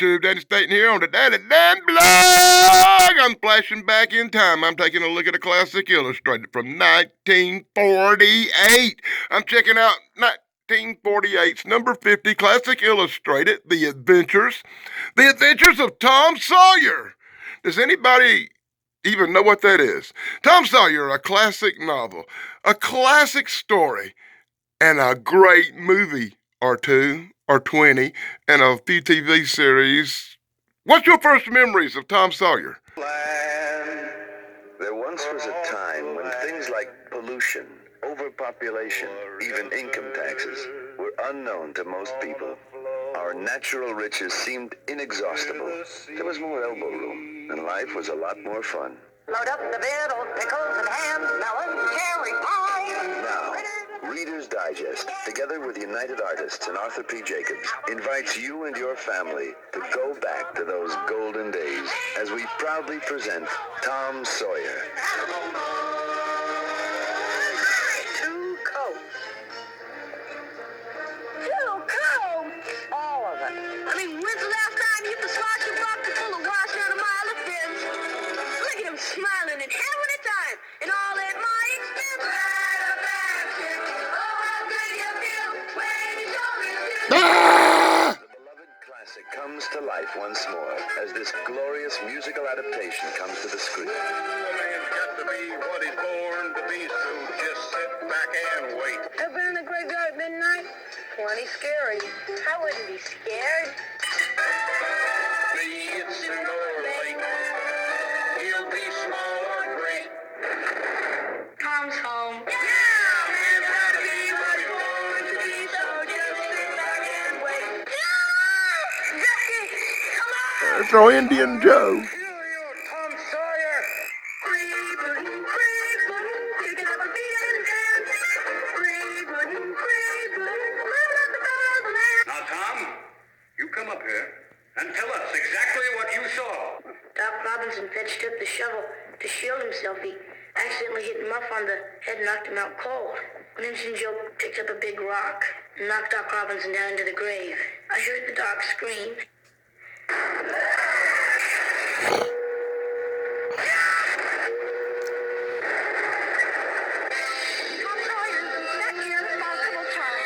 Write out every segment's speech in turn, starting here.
YouTube? Danny Staten here on the Daddy Dan blog. I'm flashing back in time. I'm taking a look at a classic illustrated from 1948. I'm checking out 1948's number 50 classic illustrated, The Adventures of Tom Sawyer. Does anybody even know what that is? Tom Sawyer, a classic novel, a classic story, and a great movie or two or 20 and a few TV series. What's your first memories of Tom Sawyer? Land. There once was a time when things like pollution, overpopulation, even income taxes were unknown to most people. Our natural riches seemed inexhaustible. There was more elbow room, and life was a lot more fun. Load up the bed of pickles and ham, melon, cherry pie. Now, Reader's Digest, together with United Artists and Arthur P. Jacobs, invites you and your family to go back to those golden days as we proudly present Tom Sawyer. Two coats. All of it. I mean, when's the last time you swash your bucket full of wash out a mile of fence? Look at him smiling and having a time, and all at my expense. Ah! The beloved classic comes to life once more as this glorious musical adaptation comes to the screen. A man's got to be what he's born to be, so just sit back and wait. Ever been in the graveyard at midnight? Plenty scary. I wouldn't be scared. Be it soon or late, he'll be small or great. Tom's home. Man's got to be what he's born to be, so just sit back and wait. Becky, come on! That's our Indian Joe. Kill you, Tom Sawyer! Creepin', kicking up a beat and dance. Creepin', living at the top of the land. Now, Tom, you come up here and tell us exactly what you saw. Doc Robinson fetched up the shovel to shield himself. He accidentally hit Muff on the head and knocked him out cold. An Ensign Joe picked up a big rock and knocked Doc Robinson down into the grave. I heard the doc scream. Tom Sawyer, back here, responsible Tom.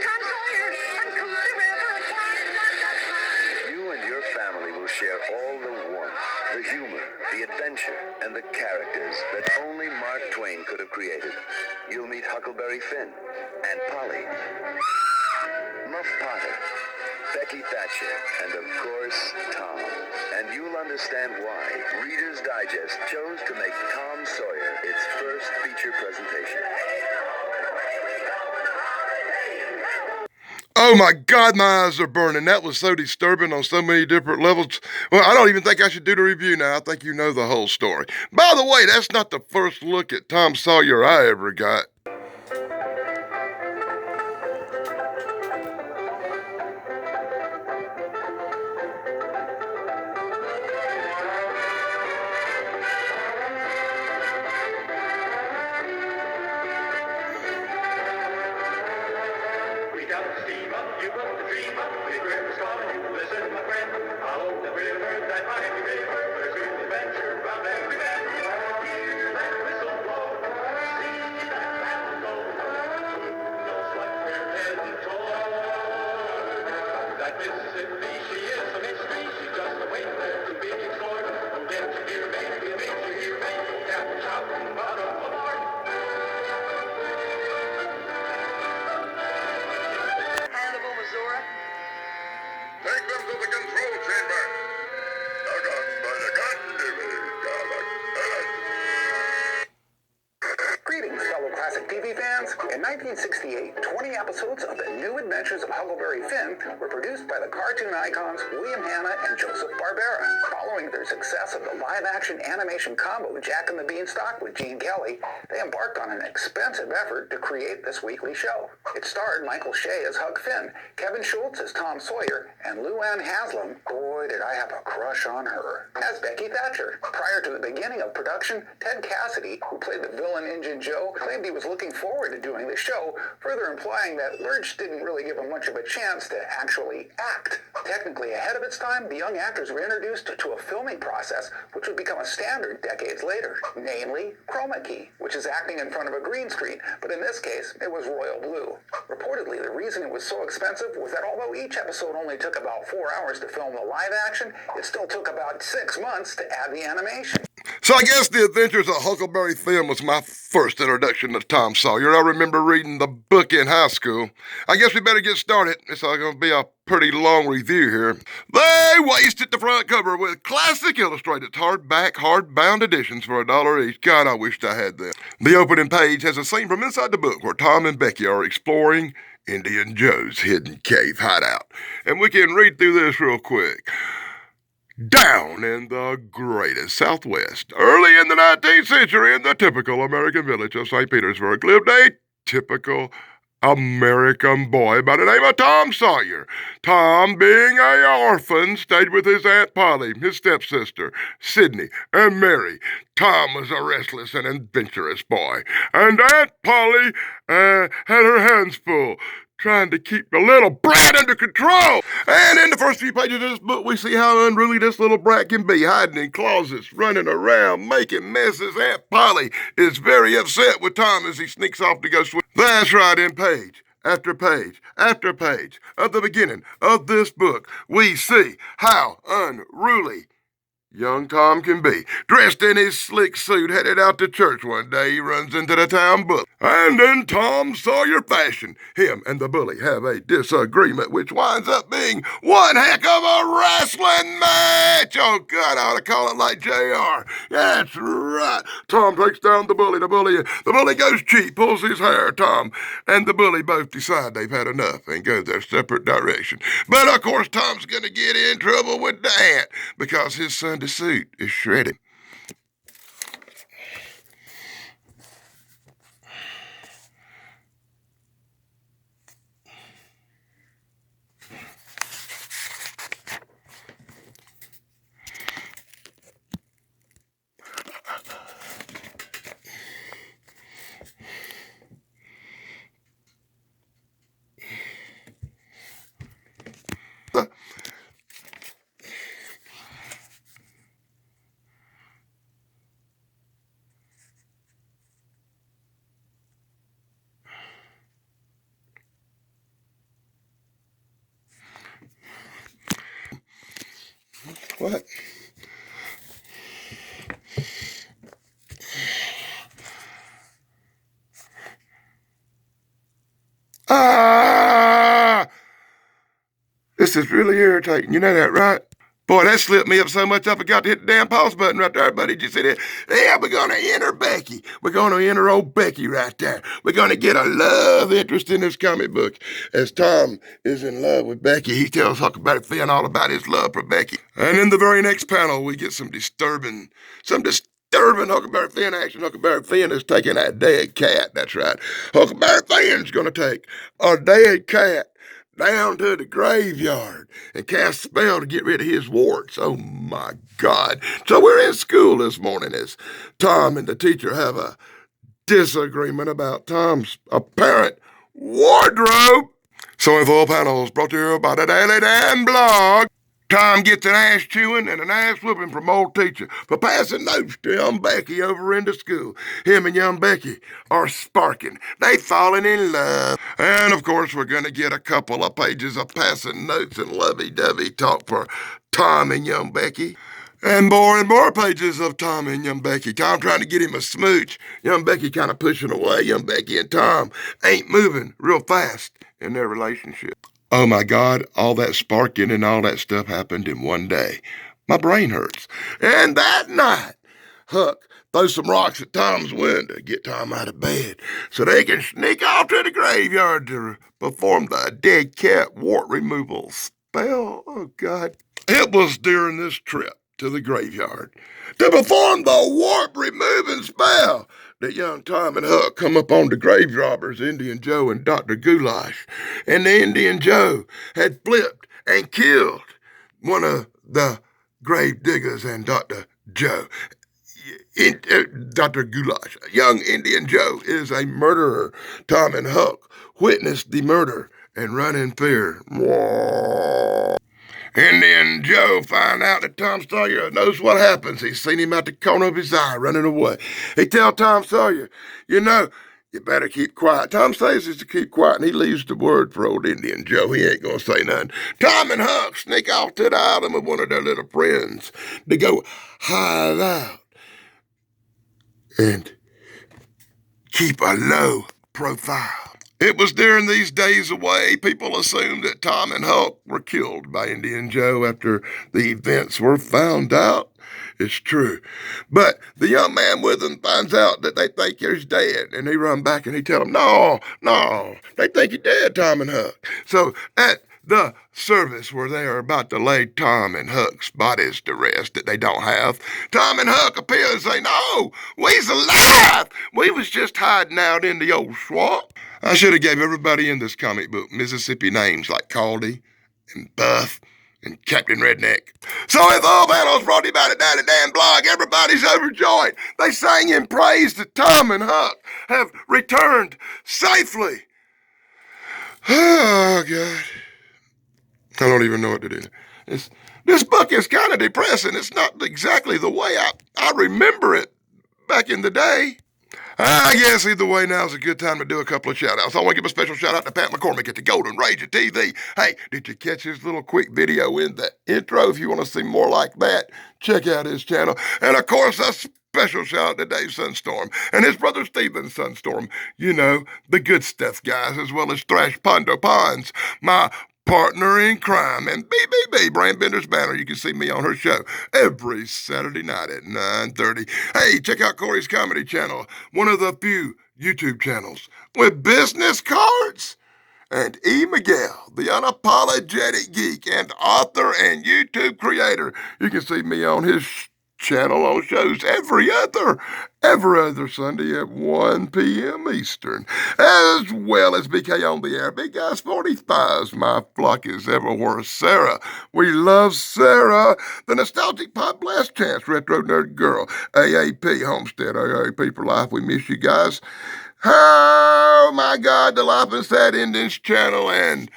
Tom Sawyer, uncool the river, You and your family will share all the warmth, the humor, the adventure, and the characters that only Mark Twain could have created. You'll meet Huckleberry Finn and Polly, Muff Potter, Becky Thatcher, and of course, Tom. And you'll understand why Reader's Digest chose to make Tom Sawyer its first feature presentation. Oh my God, my eyes are burning. That was so disturbing on so many different levels. Well, I don't even think I should do the review now. I think you know the whole story. By the way, that's not the first look at Tom Sawyer I ever got. We got the steam up, you got the dream up. Big river's calling you, listen, my friend. Follow the river, that mighty river. There's good adventure round every bend. Hear that whistle blow, see that battle go. Who knows what we're heading toward? That Mississippi, she is a mystery. She's just a wait there to be explored. Don't get you here, baby, it makes you hear me. Captain shouting, bottom aboard. Hannibal, Missouri. Take them to the control chamber. Dug on by the Greetings, fellow classic TV fans. In 1968, 20 episodes of The New Adventures of Huckleberry Finn were produced by the cartoon icons William Hanna and Joseph Barbera. Following their success of the live-action animation combo Jack and the Beanstalk with Gene Kelly, they embarked on an expensive effort to create this weekly show. It starred Michael Shea as Huck Finn, Kevin Schultz as Tom Sawyer, and Lou Ann Haslam, boy did I have a crush on her, as Becky Thatcher. Prior to the beginning of production, Ted Cassidy, who played the villain Injun Joe, claimed he was looking forward to doing the show, further implying that Lurch didn't really give him much of a chance to actually act. Technically ahead of its time, the young actors were introduced to a filming process which would become a standard decades later, namely chroma key, which is acting in front of a green screen, but in this case, it was royal blue. Reportedly, the reason it was so expensive was that although each episode only took about 4 hours to film the live action, it still took about 6 months to add the animation. So I guess The Adventures of Huckleberry Finn was my first introduction to Tom Sawyer. I remember reading the book in high school. I guess we better get started. It's going to be a pretty long review here. They wasted the front cover with classic illustrated hardback, hardbound editions for $1 each. God, I wished I had them. The opening page has a scene from inside the book where Tom and Becky are exploring Indian Joe's hidden cave hideout. And we can read through this real quick. Down in the greatest Southwest, early in the 19th century, in the typical American village of St. Petersburg, lived a typical American boy by the name of Tom Sawyer. Tom, being an orphan, stayed with his Aunt Polly, his stepsister, Sidney, and Mary. Tom was a restless and adventurous boy, and Aunt Polly had her hands full trying to keep the little brat under control. And in the first few pages of this book, we see how unruly this little brat can be, hiding in closets, running around, making messes. Aunt Polly is very upset with Tom as he sneaks off to go swim. That's right, in page after page after page of the beginning of this book, we see how unruly young Tom can be. Dressed in his slick suit, headed out to church one day, he runs into the town bully. And in Tom Sawyer fashion, him and the bully have a disagreement, which winds up being one heck of a wrestling match. Oh, God, I ought to call it like JR. That's right. Tom takes down the bully. The bully goes cheap, pulls his hair. Tom and the bully both decide they've had enough and go their separate direction. But, of course, Tom's going to get in trouble with the aunt because his son the suit is shredded. What? Ah! This is really irritating. You know that, right? Boy, that slipped me up so much I forgot to hit the damn pause button right there, buddy. Did you see that? Yeah, we're going to enter Becky. We're going to enter old Becky right there. We're going to get a love interest in this comic book. As Tom is in love with Becky, he tells Huckleberry Finn all about his love for Becky. And in the very next panel, we get some disturbing Huckleberry Finn action. Huckleberry Finn is taking a dead cat. That's right. Huckleberry Finn's going to take a dead cat down to the graveyard and cast a spell to get rid of his warts. Oh, my God. So we're in school this morning as Tom and the teacher have a disagreement about Tom's apparent wardrobe. So in full panels brought to you by the Daily Dan blog. Tom gets an ass chewing and an ass whooping from old teacher for passing notes to young Becky over into school. Him and young Becky are sparking. They falling in love. And of course, we're going to get a couple of pages of passing notes and lovey-dovey talk for Tom and young Becky. And more pages of Tom and young Becky. Tom trying to get him a smooch. Young Becky kind of pushing away. Young Becky and Tom ain't moving real fast in their relationship. Oh my God, all that sparking and all that stuff happened in one day. My brain hurts. And that night, Huck throws some rocks at Tom's window to get Tom out of bed so they can sneak off to the graveyard to perform the dead cat wart removal spell. Oh God. It was during this trip to the graveyard to perform the wart removing spell that young Tom and Huck come up on the grave robbers, Indian Joe and Dr. Goulash. And the Indian Joe had flipped and killed one of the grave diggers and Dr. Joe. Dr. Goulash, young Indian Joe, is a murderer. Tom and Huck witnessed the murder and run in fear. Indian Joe find out that Tom Sawyer knows what happens. He's seen him out the corner of his eye running away. He tell Tom Sawyer, you better keep quiet. Tom says he's to keep quiet, and he leaves the word for old Indian Joe. He ain't gonna say nothing. Tom and Huck sneak off to the island with one of their little friends to go hide out and keep a low profile. It was during these days away, people assumed that Tom and Huck were killed by Indian Joe after the events were found out. It's true. But the young man with them finds out that they think he's dead, and he run back and he tell them, no, they think he's dead, Tom and Huck. So at the service where they are about to lay Tom and Huck's bodies to rest that they don't have, Tom and Huck appear and say, no, we's alive. We was just hiding out in the old swamp. I should have gave everybody in this comic book Mississippi names like Caldy and Buff and Captain Redneck. So if all panels brought to you by the Daddy Dan blog, everybody's overjoyed. They sang in praise that Tom and Huck have returned safely. Oh, God. I don't even know what to do. This book is kind of depressing. It's not exactly the way I remember it back in the day. I guess either way, now's a good time to do a couple of shout-outs. I want to give a special shout-out to Pat McCormick at the Golden Ranger TV. Hey, did you catch his little quick video in the intro? If you want to see more like that, check out his channel. And, of course, a special shout-out to Dave Sunstorm and his brother Steven Sunstorm. You know, the good stuff guys, as well as Thrash Pondo Ponds, my partner in crime, and BBB, Brain Bender's Banner. You can see me on her show every Saturday night at 9:30. Hey, check out Corey's comedy channel, one of the few YouTube channels with business cards. And E. Miguel, the unapologetic geek and author and YouTube creator. You can see me on his channel on shows every other Sunday at 1 p.m. Eastern, as well as BK on the Air, Big Guys 45s, My Flock is Everywhere, Sarah, we love Sarah, the Nostalgic Pop Blast Chance, Retro Nerd Girl, AAP, Homestead, AAP for Life, we miss you guys. Oh my God, the Life and Sad Endings channel, and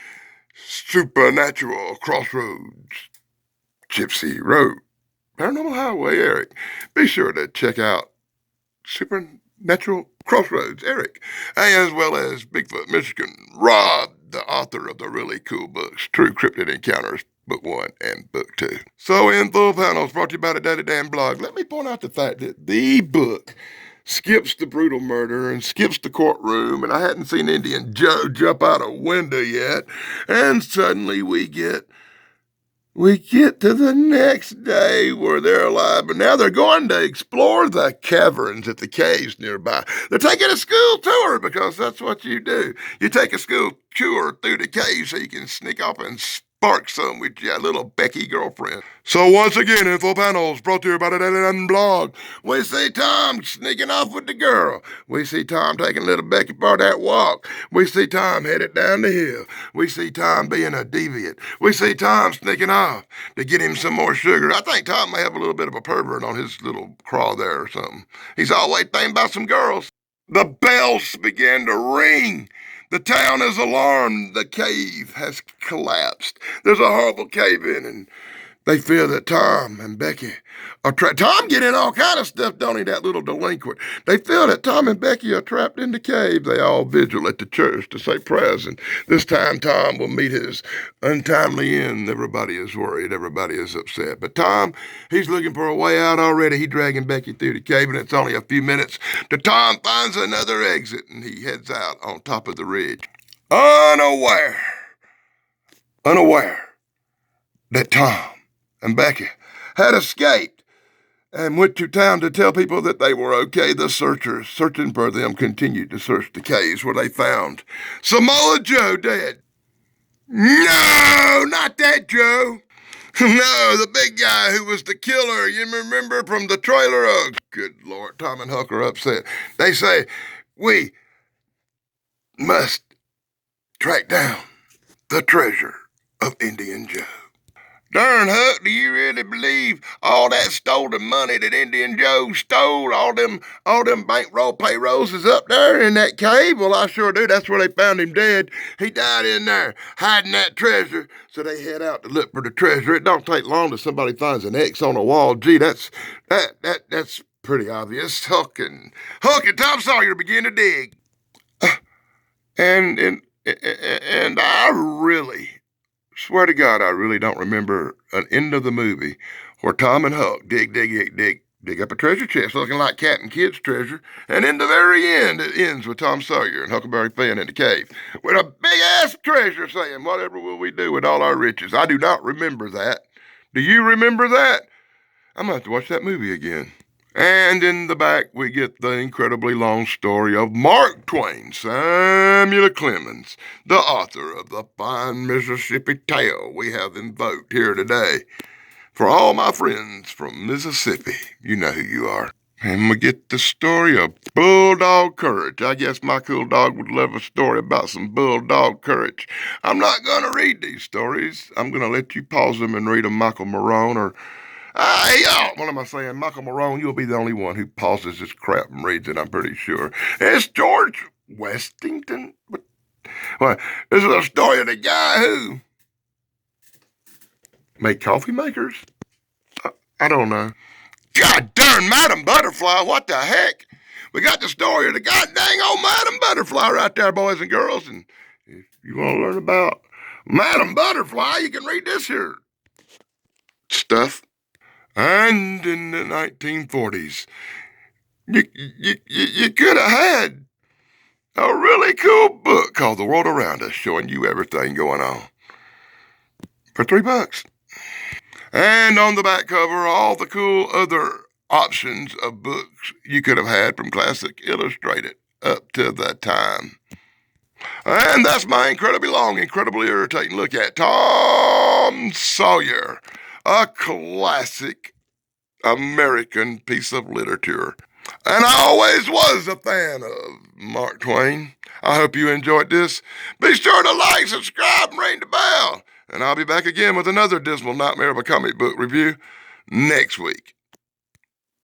Supernatural Crossroads, Gypsy Road, Paranormal Highway, Eric. Be sure to check out Supernatural Crossroads, Eric, as well as Bigfoot, Michigan, Rob, the author of the really cool books, True Cryptid Encounters, Book 1 and Book 2. So in full panels brought to you by the Daddy Dan blog, let me point out the fact that the book skips the brutal murder and skips the courtroom, and I hadn't seen Indian Joe jump out a window yet, and suddenly we get to the next day where they're alive, but now they're going to explore the caverns at the caves nearby. They're taking a school tour because that's what you do. You take a school tour through the caves so you can sneak off and spark some with your little Becky girlfriend. So once again, info panels brought to you by the Daily London blog. We see Tom sneaking off with the girl. We see Tom taking little Becky for that walk. We see Tom headed down the hill. We see Tom being a deviant. We see Tom sneaking off to get him some more sugar. I think Tom may have a little bit of a pervert on his little craw there or something. He's always thinking about some girls. The bells begin to ring. The town is alarmed. The cave has collapsed. There's a horrible cave-in, and they feel that Tom and Becky are trapped. Tom get in all kind of stuff, don't he, that little delinquent? They feel that Tom and Becky are trapped in the cave. They all vigil at the church to say prayers, and this time Tom will meet his untimely end. Everybody is worried. Everybody is upset. But Tom, he's looking for a way out already. He's dragging Becky through the cave, and it's only a few minutes till Tom finds another exit, and he heads out on top of the ridge. Unaware that Tom and Becky had escaped and went to town to tell people that they were okay. The searchers searching for them continued to search the caves where they found Samoa Joe dead. No, not that Joe. No, the big guy who was the killer. You remember from the trailer? Oh, good Lord, Tom and Huck are upset. They say, we must track down the treasure of Indian Joe. Darn, Huck, do you really believe all that stolen money that Indian Joe stole, all them bankroll payrolls is up there in that cave? Well, I sure do. That's where they found him dead. He died in there, hiding that treasure. So they head out to look for the treasure. It don't take long till somebody finds an X on a wall. Gee, that's pretty obvious. Huck and Tom Sawyer begin to dig. And I really swear to God, I really don't remember an end of the movie where Tom and Huck dig up a treasure chest looking like Captain Kidd's treasure, and in the very end, it ends with Tom Sawyer and Huckleberry Finn in the cave with a big-ass treasure saying, "Whatever will we do with all our riches?" I do not remember that. Do you remember that? I'm going to have to watch that movie again. And in the back, we get the incredibly long story of Mark Twain, Samuel Clemens, the author of the fine Mississippi tale we have invoked here today. For all my friends from Mississippi, you know who you are. And we get the story of bulldog courage. I guess my cool dog would love a story about some bulldog courage. I'm not going to read these stories. I'm going to let you pause them and read them, Michael Marone, or what am I saying? Michael Marone, you'll be the only one who pauses this crap and reads it, I'm pretty sure. It's George Westington. Well, this is a story of the guy who made coffee makers? I don't know. God darn, Madam Butterfly, what the heck? We got the story of the goddamn old Madam Butterfly right there, boys and girls. And if you want to learn about Madam Butterfly, you can read this here stuff. And in the 1940s, you could have had a really cool book called The World Around Us, showing you everything going on for $3. And on the back cover, all the cool other options of books you could have had from Classic Illustrated up to that time. And that's my incredibly long, incredibly irritating look at Tom Sawyer, a classic American piece of literature. And I always was a fan of Mark Twain. I hope you enjoyed this. Be sure to like, subscribe, and ring the bell. And I'll be back again with another dismal nightmare of a comic book review next week.